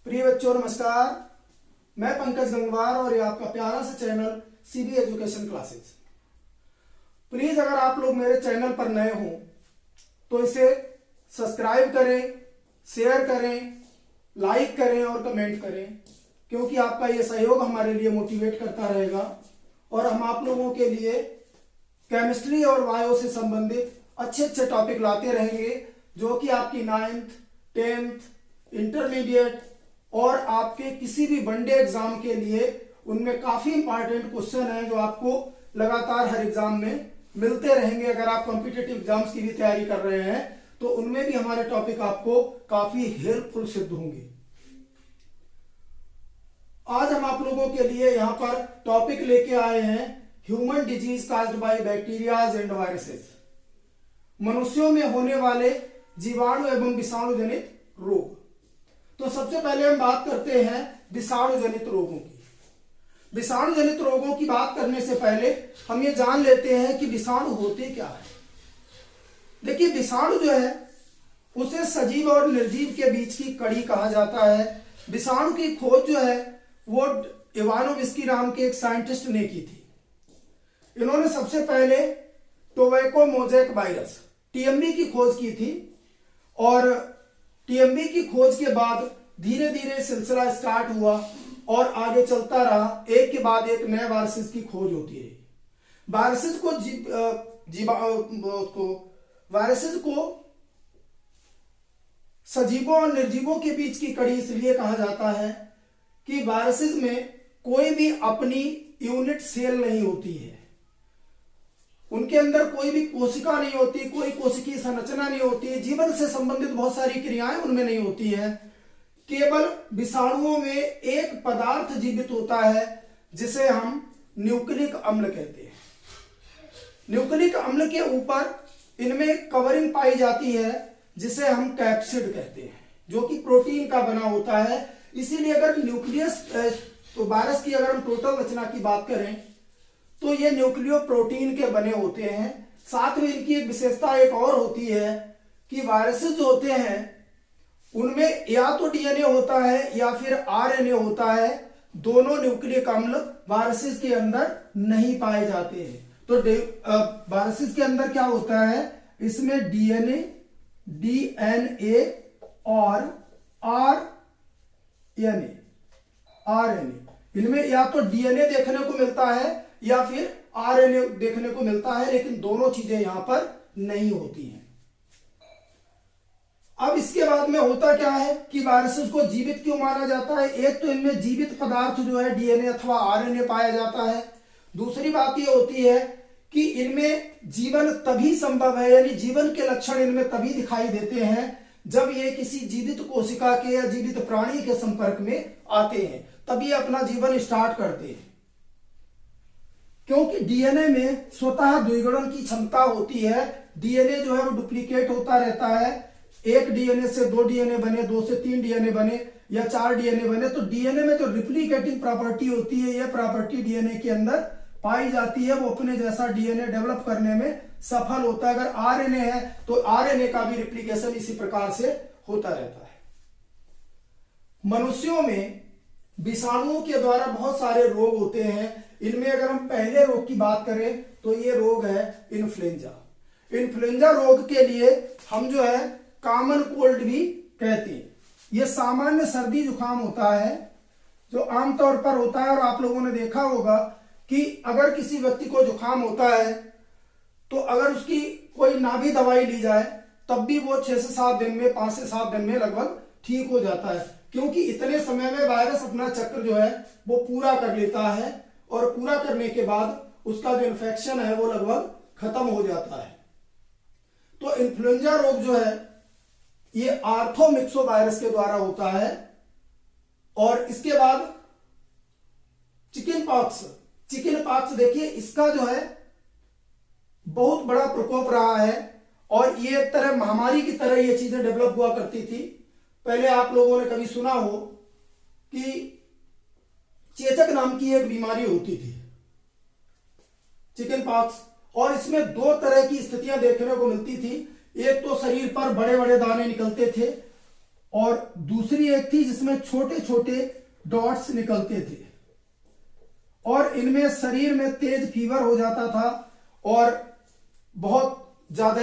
प्रिय बच्चों नमस्कार। मैं पंकज गंगवार और ये आपका प्यारा सा channel CB education classes. Please अगर आप लोग मेरे चैनल पर नए हो तो इसे सब्सक्राइब करें, शेयर करें, लाइक करें और कमेंट करें, क्योंकि आपका ये सहयोग हमारे लिए मोटिवेट करता रहेगा और हम आप लोगों के लिए केमिस्ट्री और बायो से संबंधित अच्छे अच्छे टॉपिक लाते रहेंगे, जो कि आपकी 9th, 10th, इंटरमीडिएट और आपके किसी भी वनडे एग्जाम के लिए उनमें काफी इंपॉर्टेंट क्वेश्चन है जो आपको लगातार हर एग्जाम में मिलते रहेंगे। अगर आप कॉम्पिटिटिव एग्जाम्स की भी तैयारी कर रहे हैं तो उनमें भी हमारे टॉपिक आपको काफी हेल्पफुल सिद्ध होंगे। आज हम आप लोगों के लिए यहाँ पर टॉपिक लेके आए हैं human disease caused by bacterias and viruses, मनुष्यों में होने वाले जीवाणु एवं विषाणु जनित रोग। तो सबसे पहले हम बात करते हैं विषाणु जनित रोगों की। विषाणु जनित रोगों की बात करने से पहले हम ये जान लेते हैं कि विषाणु होते क्या है। देखिए, विषाणु जो है उसे सजीव और निर्जीव के बीच की कड़ी कहा जाता है। विषाणु की खोज जो है वो इवानोविस्की नाम के एक साइंटिस्ट ने की थी। इन्होंने सबसे पहले टोबैको मोजैक वायरस टीएमवी की खोज की थी और टीएमवी की खोज के बाद धीरे धीरे सिलसिला स्टार्ट हुआ और आगे चलता रहा। एक के बाद एक नए वायरसेस की खोज होती रही। वायरसेस को सजीवों और निर्जीवों के बीच की कड़ी इसलिए कहा जाता है कि वायरसेस में कोई भी अपनी यूनिट सेल नहीं होती है, उनके अंदर कोई भी कोशिका नहीं होती, कोई कोशिकीय संरचना नहीं होती है, जीवन से संबंधित बहुत सारी क्रियाएं उनमें नहीं होती है। केवल विषाणुओं में एक पदार्थ जीवित होता है जिसे हम न्यूक्लिक अम्ल कहते हैं। न्यूक्लिक अम्ल के ऊपर इनमें कवरिंग पाई जाती है जिसे हम कैप्सिड कहते हैं, जो कि प्रोटीन का बना होता है। इसीलिए अगर न्यूक्लियस तो वायरस की अगर हम टोटल रचना की बात करें तो ये न्यूक्लियो प्रोटीन के बने होते हैं। साथ में इनकी एक विशेषता एक और होती है कि वायरसेस जो होते हैं उनमें या तो डीएनए होता है या फिर आरएनए होता है। दोनों न्यूक्लिक अम्ल वायरसेस के अंदर नहीं पाए जाते हैं। तो वायरसेस के अंदर क्या होता है, इसमें डीएनए और आरएनए, इनमें या तो डीएनए देखने को मिलता है या फिर आरएनए देखने को मिलता है, लेकिन दोनों चीजें यहां पर नहीं होती हैं। अब इसके बाद में होता क्या है कि वायरसेस को जीवित क्यों माना जाता है। एक तो इनमें जीवित पदार्थ जो है डीएनए अथवा आरएनए पाया जाता है। दूसरी बात यह होती है कि इनमें जीवन तभी संभव है, यानी जीवन के लक्षण इनमें तभी दिखाई देते हैं जब ये किसी जीवित कोशिका के या जीवित प्राणी के संपर्क में आते हैं, तभी अपना जीवन स्टार्ट करते हैं। क्योंकि डीएनए में स्वतः द्विगुणन की क्षमता होती है। डीएनए जो है वो डुप्लीकेट होता रहता है। एक डीएनए से 2 डीएनए बने, 2 से 3 डीएनए बने या 4 डीएनए बने, तो डीएनए में जो रिप्लिकेटिंग प्रॉपर्टी होती है, यह प्रॉपर्टी डीएनए के अंदर पाई जाती है। वो अपने जैसा डीएनए डेवलप करने में सफल होता है। अगर आरएनए है तो आरएनए का भी रिप्लिकेशन इसी प्रकार से होता रहता है। मनुष्यों में विषाणुओं के द्वारा बहुत सारे रोग होते हैं। इनमें अगर हम पहले रोग की बात करें तो ये रोग है इन्फ्लुएंजा। इन्फ्लुएंजा रोग के लिए हम जो है कॉमन कोल्ड भी कहते हैं। यह सामान्य सर्दी जुकाम होता है जो आमतौर पर होता है। और आप लोगों ने देखा होगा कि अगर किसी व्यक्ति को जुकाम होता है तो अगर उसकी कोई ना भी दवाई ली जाए तब भी वो 6 से 7 दिन में, 5 से 7 दिन में लगभग ठीक हो जाता है, क्योंकि इतने समय में वायरस अपना चक्र जो है वो पूरा कर लेता है और पूरा करने के बाद उसका जो इन्फेक्शन है वो लगभग खत्म हो जाता है। तो इन्फ्लुएंजा रोग जो है ये आर्थोमिक्सो वायरस के द्वारा होता है। और इसके बाद चिकन पॉक्स देखिए, इसका जो है बहुत बड़ा प्रकोप रहा है और ये एक तरह महामारी की तरह ये चीजें डेवलप हुआ करती थी। पहले आप लोगों ने कभी सुना हो कि चेचक नाम की एक बीमारी होती थी, चिकन पॉक्स, और इसमें 2 तरह की स्थितियां देखने को मिलती थी। एक तो शरीर पर बड़े बड़े दाने निकलते थे और दूसरी एक थी जिसमें छोटे छोटे डॉट्स निकलते थे, और इनमें शरीर में तेज फीवर हो जाता था और बहुत ज्यादा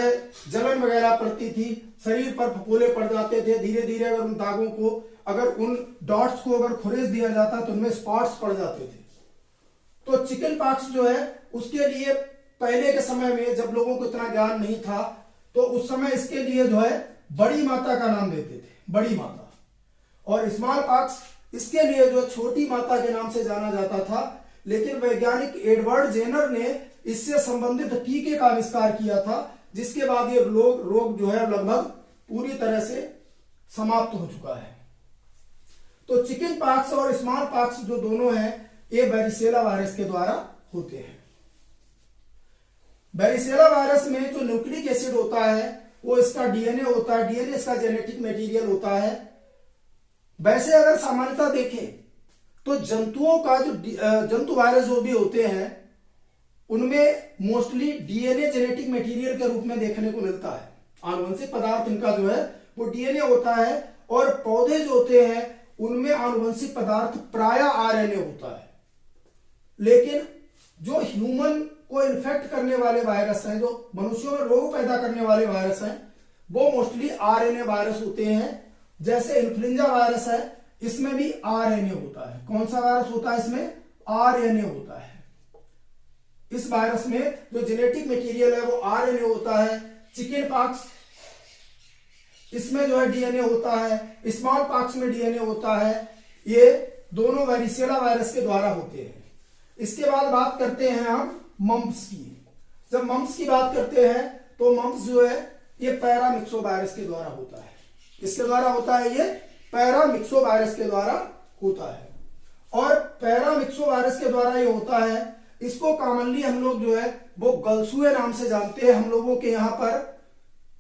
जलन वगैरह पड़ती थी, शरीर पर फफोले पड़ जाते थे। धीरे धीरे अगर उन दागों को, अगर उन डॉट्स को अगर खुरेद दिया जाता तो उनमें स्पॉट्स पड़ जाते थे। तो चिकन पॉक्स जो है उसके लिए पहले के समय में जब लोगों को इतना ज्ञान नहीं था तो उस समय इसके लिए जो है बड़ी माता का नाम देते थे, बड़ी माता। और स्मॉल पॉक्स इसके लिए जो छोटी माता के नाम से जाना जाता था। लेकिन वैज्ञानिक एडवर्ड जेनर ने इससे संबंधित टीके का आविष्कार किया था, जिसके बाद ये रोग जो है लगभग पूरी तरह से समाप्त हो चुका है। तो चिकन पॉक्स और स्मॉल पॉक्स जो दोनों हैं ये वैरिसेला वायरस के द्वारा होते हैं। वैरिसेला वायरस में जो न्यूक्लिक एसिड होता है वो इसका डीएनए होता है, डीएनए इसका जेनेटिक मटेरियल होता है। वैसे अगर सामान्यतः देखें तो जंतुओं का जो जंतु वायरस जो भी होते हैं उनमें मोस्टली डीएनए जेनेटिक मटेरियल के रूप में देखने को मिलता है। आनुवंशिक पदार्थ इनका जो है वो डीएनए होता है, और पौधे जो होते हैं उनमें आनुवंशिक पदार्थ प्रायः आरएनए होता है। लेकिन जो ह्यूमन को इन्फेक्ट करने वाले वायरस हैं, जो मनुष्यों में रोग पैदा करने वाले वायरस हैं, वो मोस्टली आरएनए वायरस होते हैं। जैसे इन्फ्लुएंजा वायरस है, इसमें भी आरएनए होता है। कौन सा वायरस होता है इसमें? आरएनए होता है। इस वायरस में जो जेनेटिक मटेरियल है वो आरएनए होता है। चिकन पॉक्स इसमें जो है डीएनए होता है, स्मॉल पॉक्स में डीएनए होता है। ये दोनों वैरिसेला वायरस के द्वारा होते हैं। इसके बाद बात करते हैं हम मम्प्स की। जब मम्प्स की बात करते हैं तो मम्प्स जो है ये पैरामिक्सो वायरस के द्वारा होता है। किसके द्वारा होता है? ये पैरामिक्सो वायरस के द्वारा होता है। और पैरामिक्सो वायरस के द्वारा ये होता है, इसको कॉमनली हम लोग जो है वो गलसुए नाम से जानते हैं। हम लोगों के यहाँ पर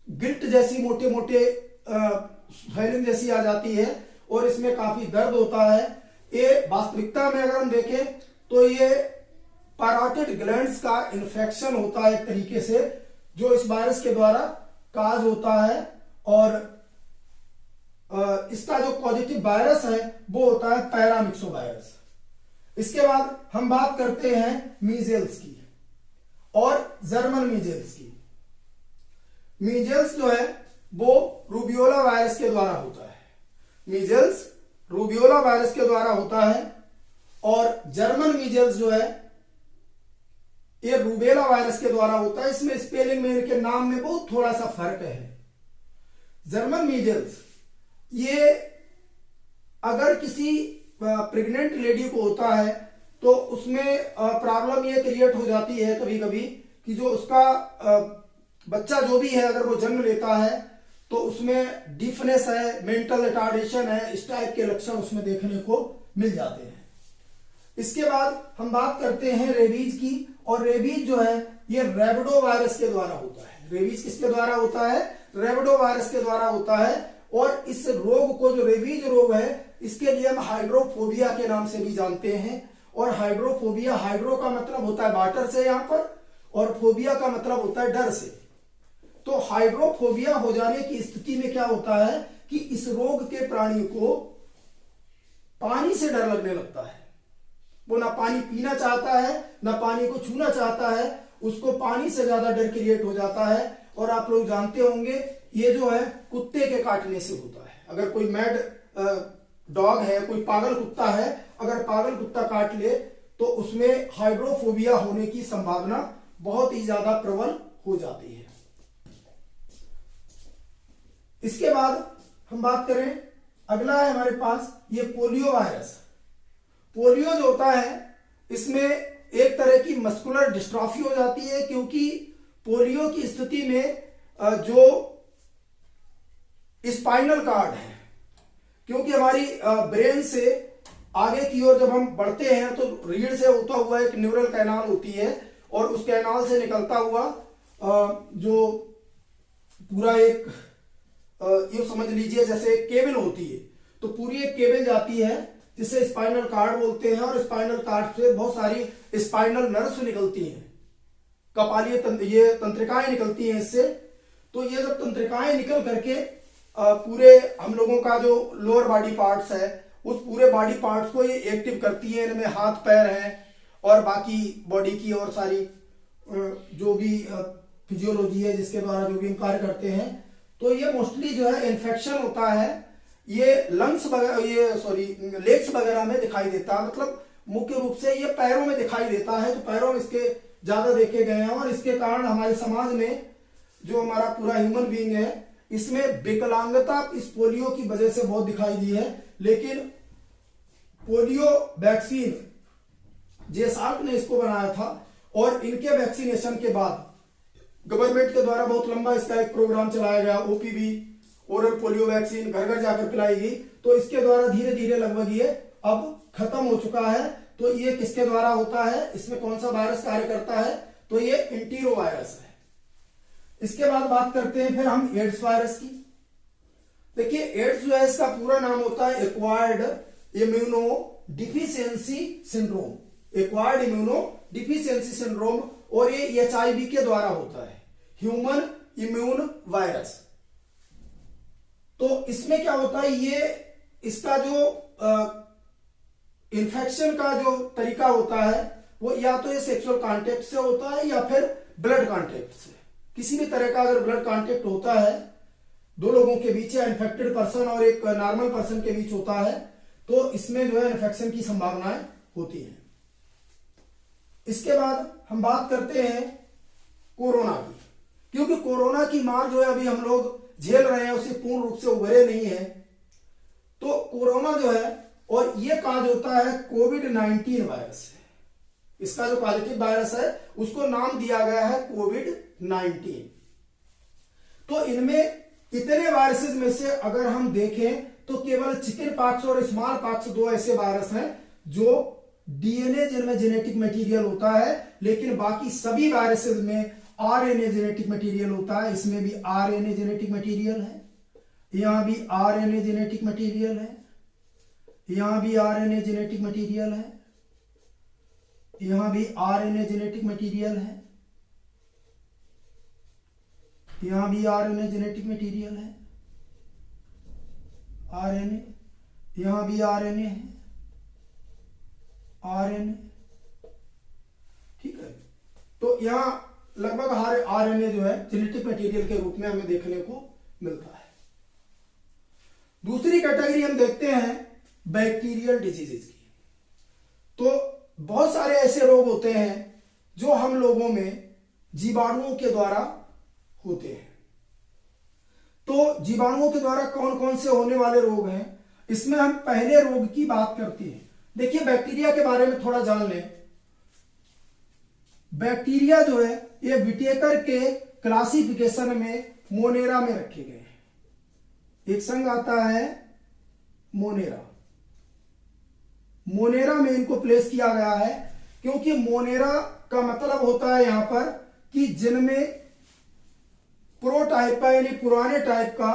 गिल्ट जैसी मोटे मोटे स्वेलिंग जैसी आ जाती है और इसमें काफी दर्द होता है। ये वास्तविकता में अगर हम देखें तो ये पैराटिड ग्लैंड्स का इन्फेक्शन होता है एक तरीके से, जो इस वायरस के द्वारा काज होता है। और इसका जो पॉजिटिव वायरस है वो होता है पैरामिक्सो वायरस। इसके बाद हम बात करते हैं मीजल्स की और जर्मन मीजल्स की। मीजल्स जो है वो रूबियोला वायरस के द्वारा होता है। मीजल्स रूबियोला वायरस के द्वारा होता है, और जर्मन मीजल्स जो है ये रूबेला वायरस के द्वारा होता है। इसमें स्पेलिंग में, इनके नाम में बहुत थोड़ा सा फर्क है। जर्मन मीजल्स ये अगर किसी प्रेग्नेंट लेडी को होता है तो उसमें प्रॉब्लम ये क्रिएट हो जाती है कभी कभी कि जो उसका बच्चा जो भी है अगर वो जन्म लेता है तो उसमें डीफनेस है, मेंटल रिटार्डेशन है, इस टाइप के लक्षण उसमें देखने को मिल जाते हैं। इसके बाद हम बात करते हैं रेबीज की। और रेबीज जो है ये रेबिडो वायरस के द्वारा होता है। रेबीज किसके द्वारा होता है? रेबिडो वायरस के द्वारा होता है। और इस रोग को, जो रेबीज रोग है, इसके लिए हम हाइड्रोफोबिया के नाम से भी जानते हैं। और हाइड्रोफोबिया, हाइड्रो का मतलब होता है वाटर से यहाँ पर, और फोबिया का मतलब होता है डर से। तो हाइड्रोफोबिया हो जाने की स्थिति में क्या होता है कि इस रोग के प्राणी को पानी से डर लगने लगता है। वो ना पानी पीना चाहता है, ना पानी को छूना चाहता है, उसको पानी से ज्यादा डर क्रिएट हो जाता है। और आप लोग जानते होंगे ये जो है कुत्ते के काटने से होता है। अगर कोई मैड डॉग है, कोई पागल कुत्ता है, अगर पागल कुत्ता काट ले तो उसमें हाइड्रोफोबिया होने की संभावना बहुत ही ज्यादा प्रबल हो जाती है। इसके बाद हम बात करें, अगला है हमारे पास ये पोलियो वायरस। पोलियो जो होता है इसमें एक तरह की मस्कुलर डिस्ट्रॉफी हो जाती है, क्योंकि पोलियो की स्थिति में जो स्पाइनल कार्ड है, क्योंकि हमारी ब्रेन से आगे की ओर जब हम बढ़ते हैं तो रीढ़ से होता हुआ एक न्यूरल कैनाल होती है, और उस कैनाल से निकलता हुआ जो पूरा एक ये समझ लीजिए जैसे केबल होती है, तो पूरी एक केबल जाती है जिसे स्पाइनल कार्ड बोलते हैं। और स्पाइनल कार्ड से बहुत सारी स्पाइनल नर्व्स निकलती हैं, कपालीय ये तंत्रिकाएं निकलती हैं इससे। तो ये जब तंत्रिकाएं निकल करके पूरे हम लोगों का जो लोअर बॉडी पार्ट्स है उस पूरे बॉडी पार्ट्स को ये एक्टिव करती है। इनमें हाथ पैर हैं और बाकी बॉडी की और सारी जो भी फिजियोलॉजी है जिसके द्वारा जो भी हम कार्य करते हैं। तो ये मोस्टली जो है इन्फेक्शन होता है ये लंग्स वगैरह लेग्स वगैरह में दिखाई देता है, मतलब मुख्य रूप से ये पैरों में दिखाई देता है। तो पैरों में इसके ज्यादा देखे गए हैं और इसके कारण हमारे समाज में जो हमारा पूरा ह्यूमन बीइंग है इसमें विकलांगता इस पोलियो की वजह से बहुत दिखाई दी है। लेकिन पोलियो वैक्सीन जे-साल्क ने इसको बनाया था और इनके वैक्सीनेशन के बाद गवर्नमेंट के द्वारा बहुत लंबा इसका एक प्रोग्राम चलाया गया, ओपीवी ओरल पोलियो वैक्सीन घर घर जाकर पिलाई गई। तो इसके द्वारा धीरे धीरे लगभग ये अब खत्म हो चुका है। तो ये किसके द्वारा होता है, इसमें कौन सा वायरस कार्य करता है, तो ये एंटीरो वायरस है। इसके बाद बात करते हैं फिर हम एड्स वायरस की। देखिए एड्स जो है इसका पूरा नाम होता है acquired immuno deficiency syndrome, acquired immuno deficiency syndrome, और ये एचआईवी के द्वारा होता है, ह्यूमन इम्यून वायरस। तो इसमें क्या होता है, ये इसका जो इन्फेक्शन का जो तरीका होता है वो या तो ये सेक्सुअल कांटेक्ट से होता है या फिर ब्लड कांटेक्ट से। किसी भी तरह का अगर ब्लड कांटेक्ट होता है दो लोगों के बीच या इन्फेक्टेड पर्सन और एक नॉर्मल पर्सन के बीच होता है तो इसमें जो है इन्फेक्शन की संभावनाएं होती हैं। इसके बाद हम बात करते हैं कोरोना की, क्योंकि कोरोना की मार जो है अभी हम लोग झेल रहे हैं उसे पूर्ण रूप से उभरे नहीं है। तो कोरोना जो है और ये काज होता है कोविड-19 वायरस से, इसका जो पॉजिटिव वायरस है उसको नाम दिया गया है कोविड-19। तो इनमें इतने वायरसेस में से अगर हम देखें तो केवल चिकन पॉक्स और स्मॉल पॉक्स दो ऐसे वायरस हैं जो डीएनए जिनमें जेनेटिक मटेरियल होता है, लेकिन बाकी सभी वायरसेस में आरएनए जेनेटिक मटेरियल होता है। इसमें भी आरएनए जेनेटिक मटेरियल है, यहां भी आरएनए जेनेटिक मटेरियल है, यहां भी आरएनए जेनेटिक मटेरियल है, यहां भी आरएनए जेनेटिक मटेरियल है, यहां भी आरएनए जेनेटिक मटेरियल है, आरएनए, यहां भी आरएनए है, आरएनए, ठीक है। तो यहां लगभग हर आरएनए जो है जेनेटिक मटेरियल के रूप में हमें देखने को मिलता है। दूसरी कैटेगरी हम देखते हैं बैक्टीरियल डिजीजेस की। तो बहुत सारे ऐसे रोग होते हैं जो हम लोगों में जीवाणुओं के द्वारा होते हैं। तो जीवाणुओं के द्वारा कौन कौन से होने वाले रोग हैं, इसमें हम पहले रोग की बात करते हैं। देखिए बैक्टीरिया के बारे में थोड़ा जान लें। बैक्टीरिया जो है ये विटेकर के क्लासिफिकेशन में मोनेरा में रखे गए हैं। एक संघ आता है मोनेरा, मोनेरा में इनको प्लेस किया गया है क्योंकि मोनेरा का मतलब होता है यहां पर कि जिनमें प्रो टाइप का यानी पुराने टाइप का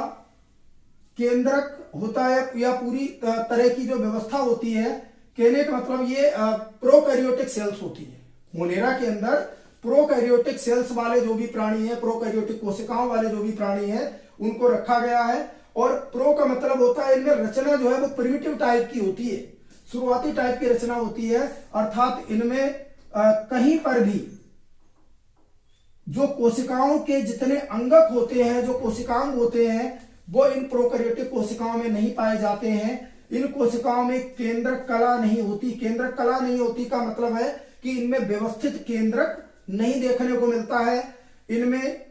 केंद्रक होता है या पूरी तरह की जो व्यवस्था होती है, कहने का मतलब ये प्रोकैरियोटिक सेल्स होती है। मोनेरा के अंदर प्रोकैरियोटिक सेल्स वाले जो भी प्राणी है, प्रोकैरियोटिक कोशिकाओं वाले जो भी प्राणी है उनको रखा गया है। और प्रो का मतलब होता है इनमें रचना जो है वो प्रिमिटिव टाइप की होती है, शुरुआती टाइप की रचना होती है, अर्थात इनमें कहीं पर भी जो कोशिकाओं के जितने अंगक होते हैं, जो कोशिकांग होते हैं, वो इन प्रोकैरियोटिक कोशिकाओं में नहीं पाए जाते हैं। इन कोशिकाओं में केंद्रक कला नहीं होती। केंद्रक कला नहीं होती का मतलब है कि इनमें व्यवस्थित केंद्रक नहीं देखने को मिलता है। इनमें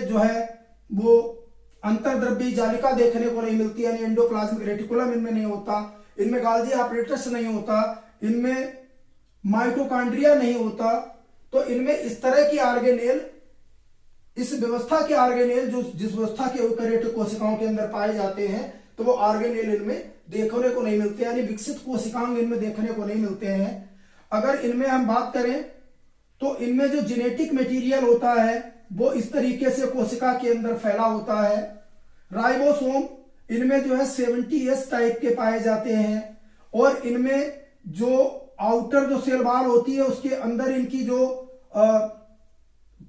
जो है वो अंतर्द्रव्यी जालिका देखने को नहीं मिलती, यानी एंडोप्लाज्मिक रेटिकुलम इनमें नहीं होता, इनमें गाल्गी ऑपरेटस नहीं होता, इनमें माइटोकॉन्ड्रिया नहीं होता। तो इनमें इस तरह की ऑर्गेनेल, इस व्यवस्था के ऑर्गेनेल जो जिस व्यवस्था के यूकेरियोटिक कोशिकाओं के अंदर पाए जाते हैं तो वो ऑर्गेनेल इनमें देखने को नहीं मिलते, यानी विकसित कोशिकांग इनमें देखने को नहीं मिलते हैं। अगर इनमें हम बात करें तो इनमें जो जेनेटिक मटेरियल होता है वो इस तरीके से कोशिका के अंदर फैला होता है। राइबोसोम इनमें जो है 70S टाइप के पाए जाते हैं और इनमें जो आउटर जो सेल वॉल होती है उसके अंदर इनकी जो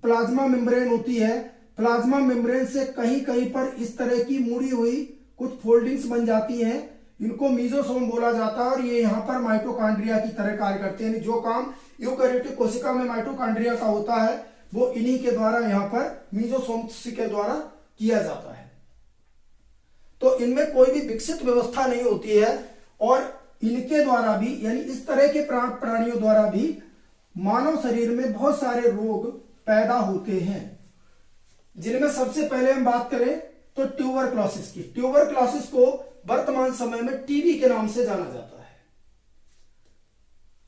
प्लाज्मा मेम्ब्रेन होती है प्लाज्मा मेम्ब्रेन से कहीं कहीं पर इस तरह की मुड़ी हुई कुछ फोल्डिंग्स बन जाती हैं, इनको मीजोसोम बोला जाता है और ये यहाँ पर माइटोकॉन्ड्रिया की तरह कार्य करते हैं। जो काम यूकेरियोटिक कोशिका में माइटोकॉन्ड्रिया का होता है वो इन्हीं के द्वारा यहाँ पर मीजोसोम्स के द्वारा किया जाता है। तो इनमें कोई भी विकसित व्यवस्था नहीं होती है और इनके द्वारा भी, यानी इस तरह के प्राणियों द्वारा भी मानव शरीर में बहुत सारे रोग पैदा होते हैं, जिनमें सबसे पहले हम बात करें तो ट्यूबरक्लोसिस की। ट्यूबरक्लोसिस को वर्तमान समय में टीबी के नाम से जाना जाता है।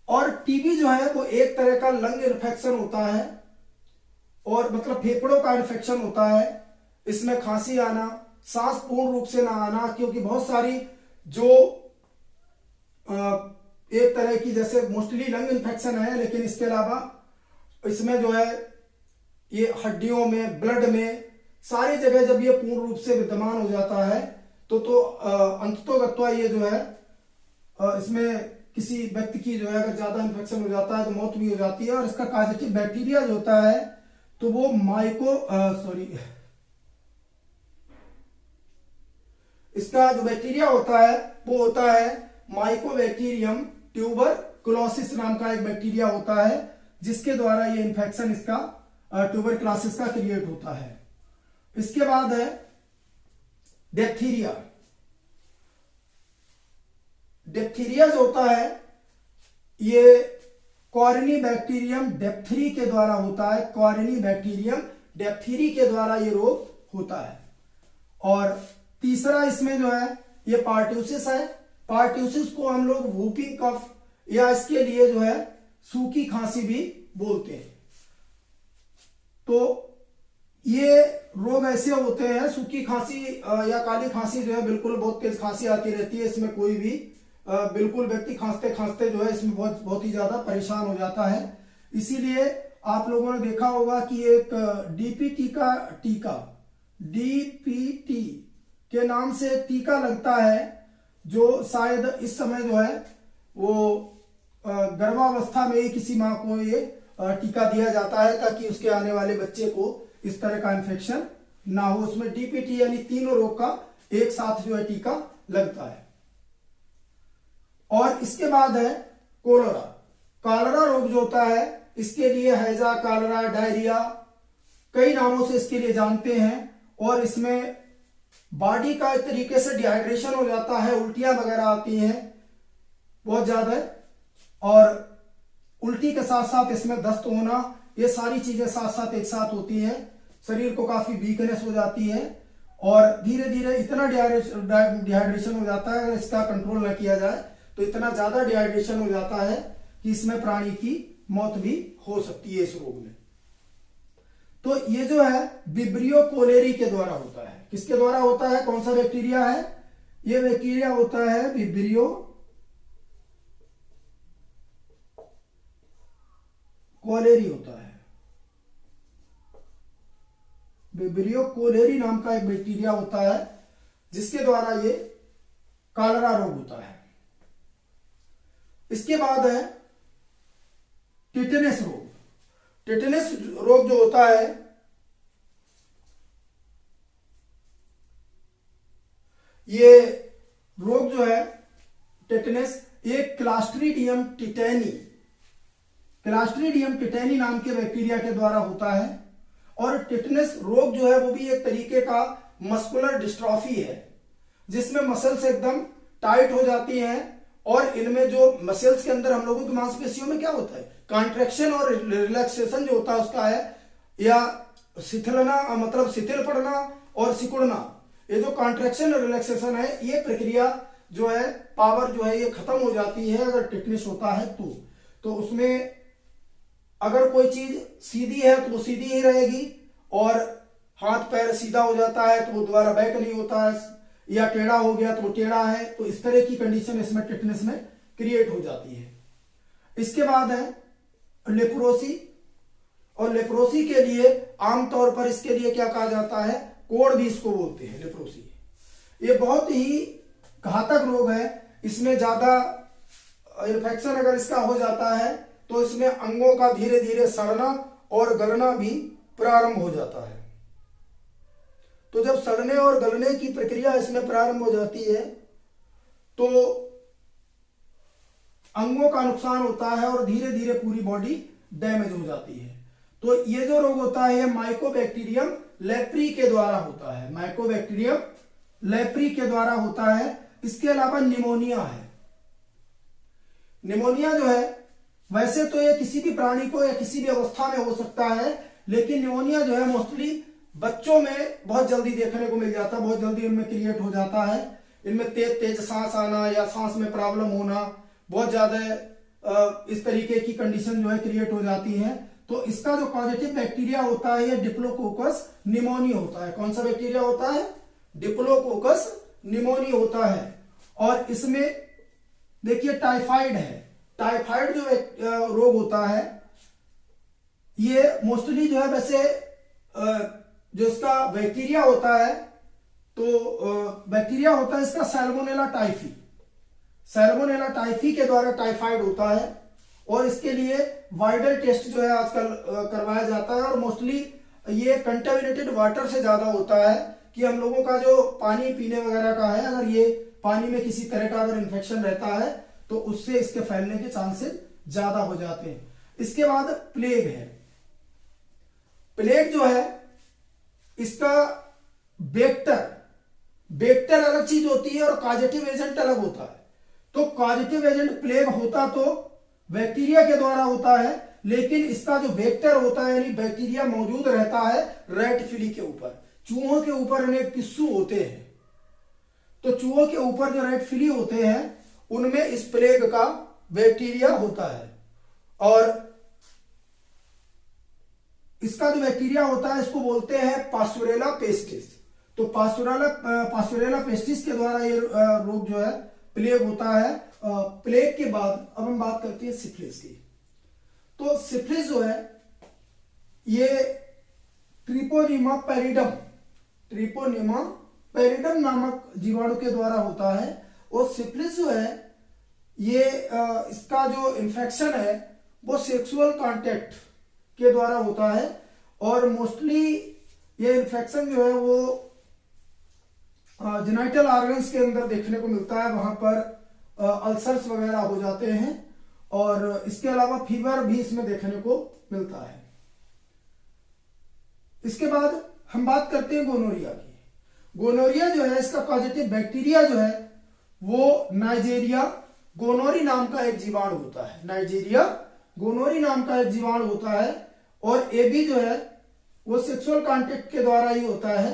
और टीबी जो है वो एक तरह का लंग इन्फेक्शन होता है और मतलब फेफड़ों का इन्फेक्शन होता है। इसमें खांसी आना, सांस पूर्ण रूप से ना आना, क्योंकि बहुत सारी जो एक तरह की जैसे मोस्टली लंग इन्फेक्शन है, लेकिन इसके अलावा इसमें जो है ये हड्डियों में, ब्लड में, सारी जगह जब ये पूर्ण रूप से विद्यमान हो जाता है तो अंततोगत्वा ये जो है इसमें किसी व्यक्ति की जो है अगर ज्यादा इन्फेक्शन हो जाता है तो मौत भी हो जाती है। और इसका कॉजेटिव बैक्टीरिया जो होता है तो वो इसका जो बैक्टीरिया होता है वो होता है माइकोबैक्टीरियम ट्यूबरक्लोसिस नाम का एक बैक्टीरिया होता है, जिसके द्वारा ये इन्फेक्शन इसका ट्यूबरक्लोसिस का क्रिएट होता है। इसके बाद है डिप्थीरिया। डिप्थीरिया जो होता है ये कॉरिनीबैक्टीरियम डिप्थीरी के द्वारा होता है। कॉरिनीबैक्टीरियम डिप्थीरी के द्वारा ये रोग होता है। और तीसरा इसमें जो है ये पार्ट्यूसिस है। पार्ट्यूसिस को हम लोग वूपिंग कफ या इसके लिए जो है सूखी खांसी भी बोलते हैं। तो ये रोग ऐसे होते हैं, सूखी खांसी या काली खांसी जो है बिल्कुल बहुत तेज खांसी आती रहती है। इसमें कोई भी बिल्कुल व्यक्ति खांसते खांसते जो है इसमें बहुत ही ज्यादा परेशान हो जाता है। इसीलिए आप लोगों ने देखा होगा कि एक डीपीटी का टीका, डीपीटी के नाम से टीका लगता है, जो शायद इस समय जो है वो गर्भावस्था में ही किसी माँ को ये टीका दिया जाता है ताकि उसके आने वाले बच्चे को इस तरह का इन्फेक्शन ना हो। उसमें डीपीटी यानी तीनों रोग का एक साथ जो है टीका लगता है। और इसके बाद है कोलेरा। कॉलेरा रोग जो होता है इसके लिए हैजा, कॉलेरा, डायरिया कई नामों से इसके लिए जानते हैं। और इसमें बॉडी का एक तरीके से डिहाइड्रेशन हो जाता है, उल्टियां वगैरह आती हैं बहुत ज्यादा, और उल्टी के साथ साथ इसमें दस्त होना, ये सारी चीजें साथ साथ एक साथ होती हैं। शरीर को काफी वीकनेस हो जाती है और धीरे धीरे इतना डिहाइड्रेशन हो जाता है, अगर इसका कंट्रोल न किया जाए तो इतना ज्यादा डिहाइड्रेशन हो जाता है कि इसमें प्राणी की मौत भी हो सकती है इस रोग में। तो ये जो है विब्रियो कोलेरी के द्वारा होता है। किसके द्वारा होता है? कौन सा बैक्टीरिया है? ये बैक्टीरिया होता है विब्रियो कोलेरी होता है। विब्रियो कोलेरी नाम का एक बैक्टीरिया होता है जिसके द्वारा ये कॉलेरा रोग होता है। इसके बाद है टिटेनस रोग। टिटेनस रोग जो होता है ये रोग जो है टिटेनस, एक क्लास्ट्रीडियम टिटेनी, क्लास्ट्रीडियम टिटेनी नाम के बैक्टीरिया के द्वारा होता है। और टिटेनस रोग जो है वो भी एक तरीके का मस्कुलर डिस्ट्रॉफी है जिसमें मसल्स एकदम टाइट हो जाती हैं और इनमें जो मसल्स के अंदर हम लोगों की मांसपेशियों में क्या होता है, कॉन्ट्रैक्शन और रिलैक्सेशन जो होता है उसका है, या शिथिलना मतलब शिथिल पड़ना और सिकुड़ना, ये जो कॉन्ट्रैक्शन और रिलैक्सेशन है ये प्रक्रिया जो है पावर जो है ये खत्म हो जाती है अगर टिटेनस होता है तो उसमें अगर कोई चीज सीधी है तो वो सीधी ही रहेगी और हाथ पैर सीधा हो जाता है तो वो दोबारा बैक नहीं होता है, या टेढ़ा हो गया तो वो टेढ़ा है। तो इस तरह की कंडीशन इसमें टिटेनस में क्रिएट हो जाती है। इसके बाद है लेप्रोसी। और लेप्रोसी के लिए आमतौर पर इसके लिए क्या कहा जाता है, कोड़ भी इसको बोलते हैं लेप्रोसी। ये बहुत ही घातक रोग है। इसमें ज्यादा इन्फेक्शन अगर इसका हो जाता है तो इसमें अंगों का धीरे धीरे सड़ना और गलना भी प्रारंभ हो जाता है। तो जब सड़ने और गलने की प्रक्रिया इसमें प्रारंभ हो जाती है तो अंगों का नुकसान होता है और धीरे धीरे पूरी बॉडी डैमेज हो जाती है। तो ये जो रोग होता है माइकोबैक्टीरियम लेप्री के द्वारा होता है, माइकोबैक्टीरियम लेप्री के द्वारा होता है। इसके अलावा निमोनिया है। निमोनिया जो है वैसे तो ये किसी भी प्राणी को या किसी भी अवस्था में हो सकता है, लेकिन निमोनिया जो है मोस्टली बच्चों में बहुत जल्दी देखने को मिल जाता है, बहुत जल्दी इनमें क्रिएट हो जाता है। इनमें तेज तेज सांस आना या सांस में प्रॉब्लम होना, बहुत ज्यादा इस तरीके की कंडीशन जो है क्रिएट हो जाती है। तो इसका जो पॉजिटिव बैक्टीरिया होता है ये डिप्लोकोकस निमोनी होता है। कौन सा बैक्टीरिया होता है? डिप्लोकोकस निमोनी होता है। और इसमें देखिए टाइफाइड है। टाइफाइड जो रोग होता है ये मोस्टली जो है वैसे जो इसका बैक्टीरिया होता है तो बैक्टीरिया होता है इसका सैल्मोनेला टाइफी। सैल्मोनेला टाइफी के द्वारा टाइफाइड होता है और इसके लिए वाइडल टेस्ट जो है आजकल करवाया जाता है। और मोस्टली ये कंटेमिनेटेड वाटर से ज्यादा होता है कि हम लोगों का जो पानी पीने वगैरह का है, अगर ये पानी में किसी तरह का अगर इन्फेक्शन रहता है तो उससे इसके फैलने के चांसेस ज्यादा हो जाते हैं। इसके बाद प्लेग है। प्लेग जो है इसका वेक्टर अलग चीज होती है और कॉजेटिव एजेंट अलग होता है। तो कॉजेटिव एजेंट प्लेग होता तो बैक्टीरिया के द्वारा होता है, लेकिन इसका जो वेक्टर होता है यानी बैक्टीरिया मौजूद रहता है रेट फिली के ऊपर। चूहों के ऊपर अनेक टिश्यू होते हैं, तो चूहों के ऊपर जो रेट फिली होते हैं उनमें इस प्लेग का बैक्टीरिया होता है। और इसका जो बैक्टीरिया होता है इसको बोलते हैं पास्टोरेला पेस्टिस। तो पास्टोरेला पेस्टिस के द्वारा ये रोग जो है प्लेग होता है। प्लेग के बाद अब हम बात करते हैं सिफिलिस की। तो सिफिलिस जो है ये ट्रिपोनिमा पैरिडम नामक जीवाणु के द्वारा होता है। और सिफिलिस जो है ये इसका जो इन्फेक्शन है वो सेक्सुअल कांटेक्ट के द्वारा होता है। और मोस्टली ये इन्फेक्शन जो है वो जेनिटल ऑर्गन्स के अंदर देखने को मिलता है, वहां पर अल्सर्स वगैरह हो जाते हैं। और इसके अलावा फीवर भी इसमें देखने को मिलता है। इसके बाद हम बात करते हैं गोनोरिया की। गोनोरिया जो है इसका पॉजिटिव बैक्टीरिया जो है वो नाइजीरिया गोनोरी नाम का एक जीवाणु होता है। नाइजीरिया गोनोरी नाम का एक जीवाणु होता है। और ये भी जो है वो सेक्सुअल कांटेक्ट के द्वारा ही होता है।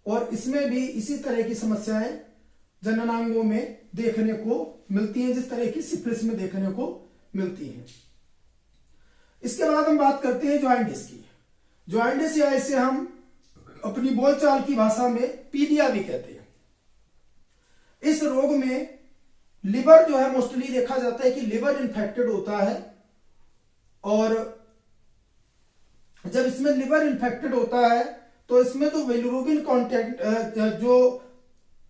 और इसमें भी इसी तरह की समस्याएं जननांगों में देखने को मिलती हैं जिस तरह की सिफिलिस में देखने को मिलती हैं। इसके बाद हम बात करते हैं जॉइंटिस की। जॉइंटिस या इसे हम अपनी बोलचाल की भाषा में पीलिया भी कहते हैं। इस रोग में लिवर जो है मोस्टली देखा जाता है कि लिवर इन्फेक्टेड होता है। और जब इसमें लिवर इन्फेक्टेड होता है तो इसमें तो बिलिरुबिन कंटेंट जो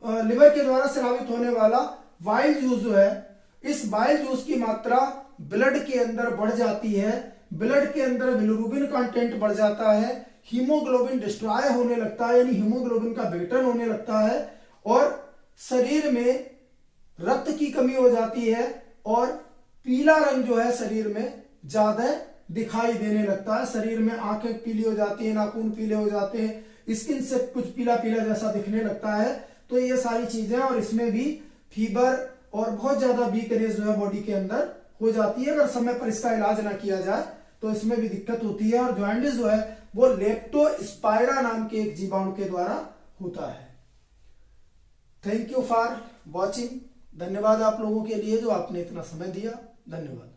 लिवर के द्वारा स्रावित होने वाला बाइल जूस जो है, इस बाइल जूस की मात्रा ब्लड के अंदर बढ़ जाती है। ब्लड के अंदर बिलिरुबिन कंटेंट बढ़ जाता है, हीमोग्लोबिन डिस्ट्रॉय होने लगता है यानी हीमोग्लोबिन का बेटन होने लगता है। और शरीर में रक्त की कमी हो जाती है और पीला रंग जो है शरीर में ज्यादा दिखाई देने लगता है। शरीर में आंखें पीली हो जाती है, नाखून पीले हो जाते हैं, स्किन से कुछ पीला पीला जैसा दिखने लगता है। तो ये सारी चीजें, और इसमें भी फीवर और बहुत ज्यादा वीकनेस जो है बॉडी के अंदर हो जाती है। अगर समय पर इसका इलाज ना किया जाए तो इसमें भी दिक्कत होती है। और जॉइंटिस जो है वो लेप्टोस्पाइरा नाम के एक जीवाणु के द्वारा होता है। Thank you for watching. धन्यवाद आप लोगों के लिए जो आपने इतना समय दिया। धन्यवाद।